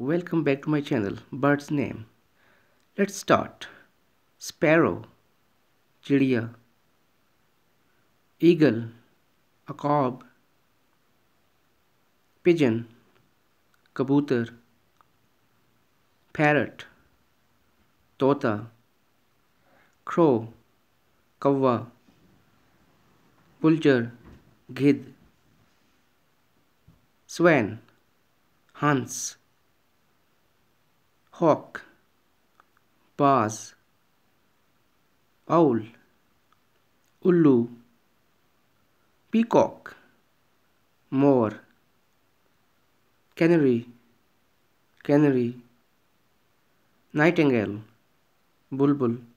Welcome back to my channel, Bird's Name. Let's start. Sparrow, चिड़िया. Eagle, अकाब. Pigeon, कबूतर. Parrot, तोता. Crow, कौवा. Vulture, गिद्ध. Swan, हंस. Hawk, बाज. Owl, उल्लू. Peacock, मोर. Canary, canary. Nightingale, बुलबुल.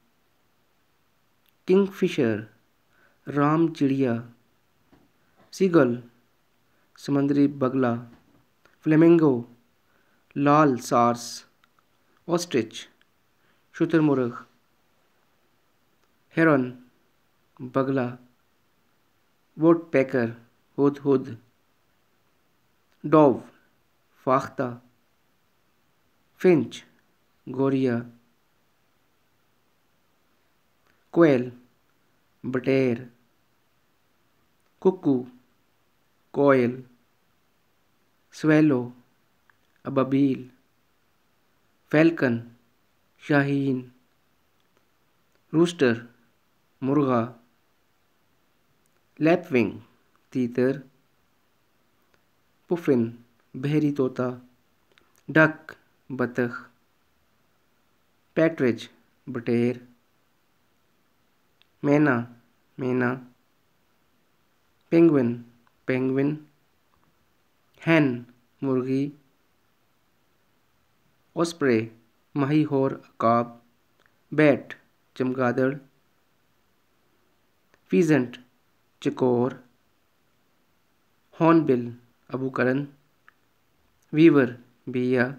Kingfisher, राम चिड़िया. Seagull, समुद्री बगला. Flamingo, लाल सार्स. Ostrich, शुतुरमुर्ग. Heron, बगला. Woodpecker, हुदहुद. Dove, फाख्ता. Finch, गोरिया. Quail, बटेर. Cuckoo, कोयल. Swallow, अबबील. Falcon, शाहीन. Rooster, मुर्गा. Lapwing, तीतर. Puffin, बहरी तोता. Duck, बतख. Partridge, बटेर. मैना, मैना. Penguin, penguin. Hen, मुर्गी. Osprey, माहीहोर अकाब. Bat, चमगादड़. Pheasant, चकोर. Hornbill, अबूकरन. Weaver, बिया.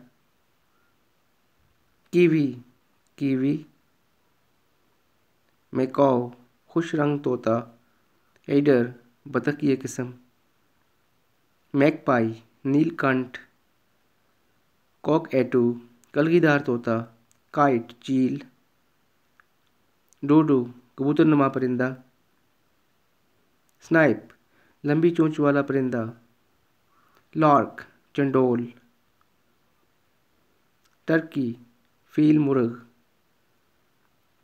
Kiwi, kiwi. Macaw, खुश रंग तोता. Eider, बतख की एक किस्म. Magpie, नीलकंठ. Cockatoo, कलगीदार तोता. Kite, चील. डोडो, कबूतरनुमा परिंदा. Snipe, लंबी चोंच वाला परिंदा. Lark, चंडोल. Turkey, फील मुर्ग.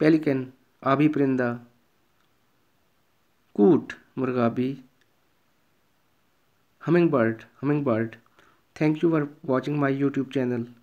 Pelican, आभी परिंदा. Coot, मुर्गाबी. Hummingbird, hummingbird. Thank you for watching my YouTube channel.